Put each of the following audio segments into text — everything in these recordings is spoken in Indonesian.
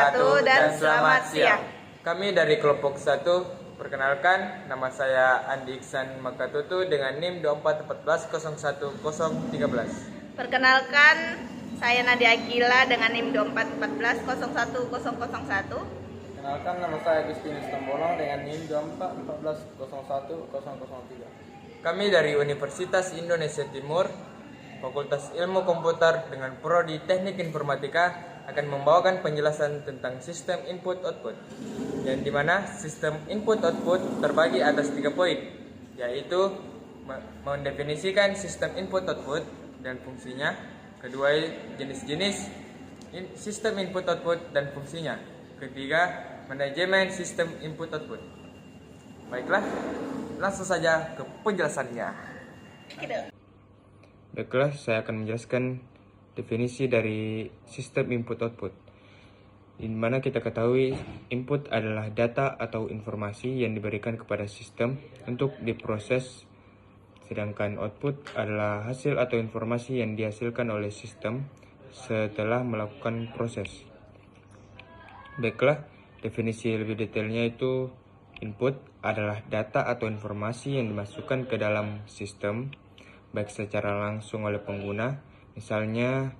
wabarakatuh dan selamat siang. Kami dari kelompok 1, perkenalkan, nama saya Andi Iksan Makatutu dengan NIM 2414011013. Perkenalkan, saya Nadia Akila dengan NIM 2414011001. Perkenalkan, nama saya Agustinus Tombolong dengan NIM 2414011003. Kami dari Universitas Indonesia Timur, Fakultas Ilmu Komputer dengan Prodi Teknik Informatika akan membawakan penjelasan tentang sistem input-output, yang dimana sistem input-output terbagi atas 3 poin, yaitu mendefinisikan sistem input-output dan fungsinya, kedua jenis-jenis sistem input-output dan fungsinya, ketiga manajemen sistem input-output. Baiklah, langsung saja ke penjelasannya. Baiklah, saya akan menjelaskan definisi dari sistem input-output, di mana kita ketahui input adalah data atau informasi yang diberikan kepada sistem untuk diproses, sedangkan output adalah hasil atau informasi yang dihasilkan oleh sistem setelah melakukan proses. Baiklah, definisi lebih detailnya itu input adalah data atau informasi yang dimasukkan ke dalam sistem, baik secara langsung oleh pengguna, misalnya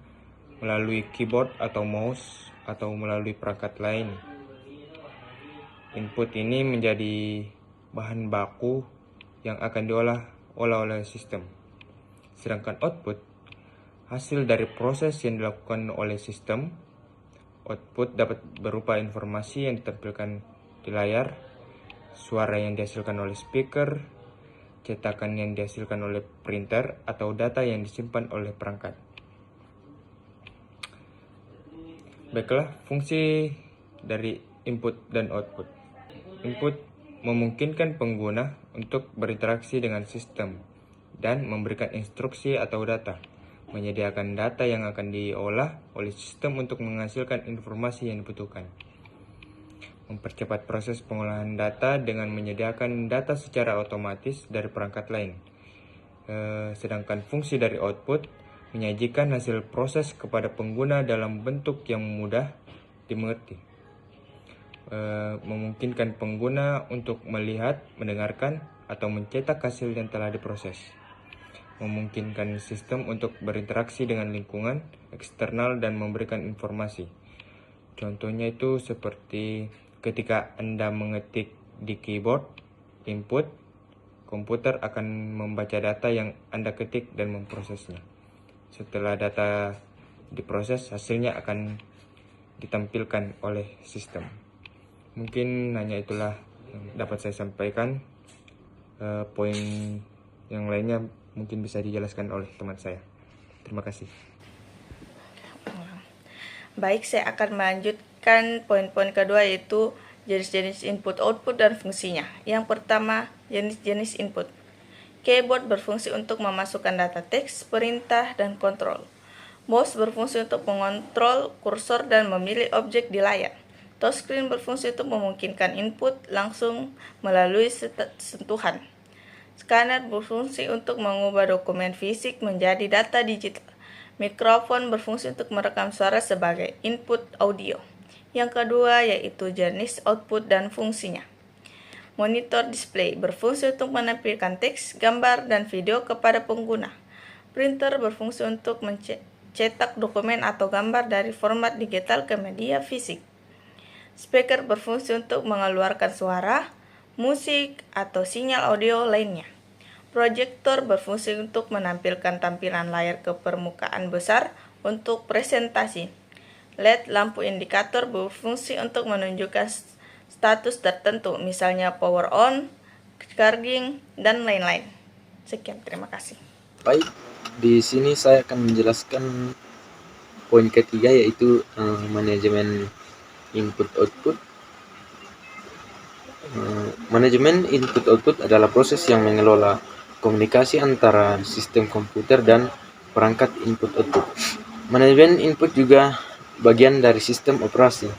melalui keyboard atau mouse, atau melalui perangkat lain. Input ini menjadi bahan baku yang akan diolah oleh sistem. Sedangkan output, hasil dari proses yang dilakukan oleh sistem. Output dapat berupa informasi yang ditampilkan di layar, suara yang dihasilkan oleh speaker, cetakan yang dihasilkan oleh printer, atau data yang disimpan oleh perangkat. Baiklah, fungsi dari input dan output. Input memungkinkan pengguna untuk berinteraksi dengan sistem dan memberikan instruksi atau data, menyediakan data yang akan diolah oleh sistem untuk menghasilkan informasi yang dibutuhkan, mempercepat proses pengolahan data dengan menyediakan data secara otomatis dari perangkat lain. Sedangkan fungsi dari output menyajikan hasil proses kepada pengguna dalam bentuk yang mudah dimengerti, memungkinkan pengguna untuk melihat, mendengarkan, atau mencetak hasil yang telah diproses, memungkinkan sistem untuk berinteraksi dengan lingkungan eksternal dan memberikan informasi. Contohnya itu seperti ketika Anda mengetik di keyboard input, komputer akan membaca data yang Anda ketik dan memprosesnya. Setelah data diproses, hasilnya akan ditampilkan oleh sistem. Mungkin hanya itulah yang dapat saya sampaikan. Poin yang lainnya mungkin bisa dijelaskan oleh teman saya. Terima kasih. Baik, saya akan melanjutkan poin-poin kedua, yaitu jenis-jenis input, output, dan fungsinya. Yang pertama, jenis-jenis input. Keyboard berfungsi untuk memasukkan data teks, perintah, dan kontrol. Mouse berfungsi untuk mengontrol kursor dan memilih objek di layar. Touchscreen berfungsi untuk memungkinkan input langsung melalui sentuhan. Scanner berfungsi untuk mengubah dokumen fisik menjadi data digital. Mikrofon berfungsi untuk merekam suara sebagai input audio. Yang kedua yaitu jenis output dan fungsinya. Monitor display berfungsi untuk menampilkan teks, gambar, dan video kepada pengguna. Printer berfungsi untuk mencetak dokumen atau gambar dari format digital ke media fisik. Speaker berfungsi untuk mengeluarkan suara, musik, atau sinyal audio lainnya. Proyektor berfungsi untuk menampilkan tampilan layar ke permukaan besar untuk presentasi. LED lampu indikator berfungsi untuk menunjukkan status tertentu, misalnya power on, charging, dan lain-lain. Sekian, terima kasih. Baik, di sini saya akan menjelaskan poin ketiga, yaitu manajemen input-output. Manajemen input-output adalah proses yang mengelola komunikasi antara sistem komputer dan perangkat input-output. Manajemen input juga bagian dari sistem operasi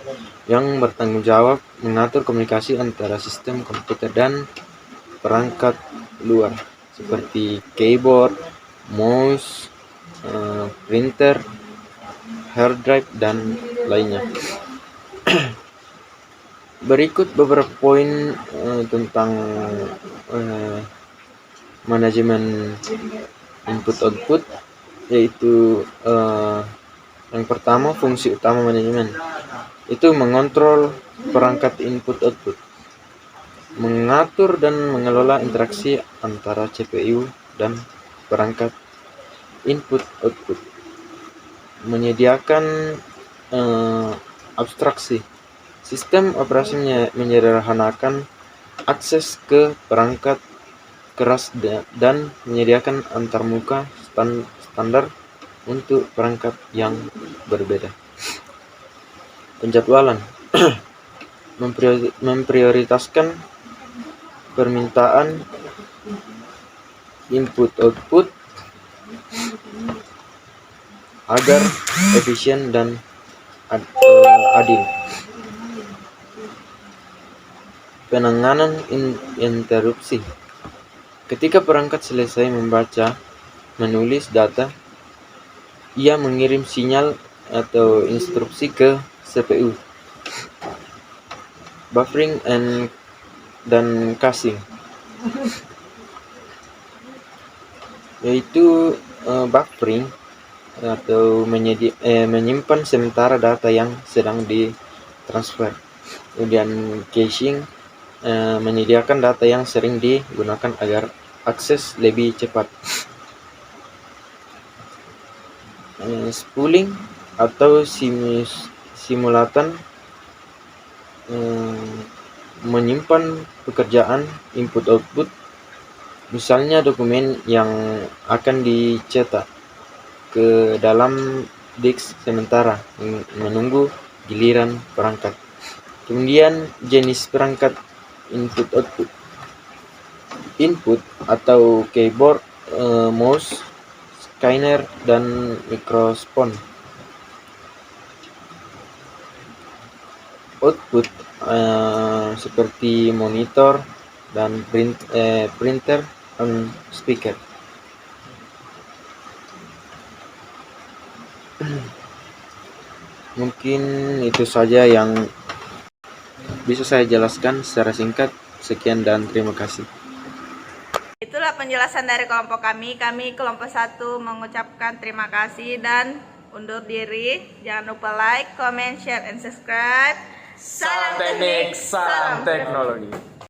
yang bertanggung jawab mengatur komunikasi antara sistem komputer dan perangkat luar seperti keyboard, mouse, printer, hard drive, dan lainnya. Berikut beberapa poin tentang manajemen input-output, yaitu yang pertama, fungsi utama manajemen itu mengontrol perangkat input-output, mengatur dan mengelola interaksi antara CPU dan perangkat input-output, menyediakan abstraksi. Sistem operasi menyederhanakan akses ke perangkat keras dan menyediakan antarmuka standar untuk perangkat yang berbeda. Penjadwalan memprioritaskan permintaan input-output agar efisien dan adil. Penanganan interupsi. Ketika perangkat selesai membaca, menulis data, ia mengirim sinyal atau instruksi ke CPU. Buffering dan caching, yaitu buffering atau menyimpan sementara data yang sedang ditransfer. Kemudian caching menyediakan data yang sering digunakan agar akses lebih cepat. Spooling atau simulatan menyimpan pekerjaan input-output, misalnya dokumen yang akan dicetak ke dalam disk sementara menunggu giliran perangkat. Kemudian jenis perangkat input-output. Input atau keyboard, mouse, scanner, dan microphone. Output seperti monitor dan printer dan speaker. Mungkin itu saja yang bisa saya jelaskan secara singkat. Sekian dan terima kasih. Itulah penjelasan dari kelompok kami. Kami kelompok 1 mengucapkan terima kasih dan undur diri. Jangan lupa like, comment, share, and subscribe. Salam teknik, salam teknologi.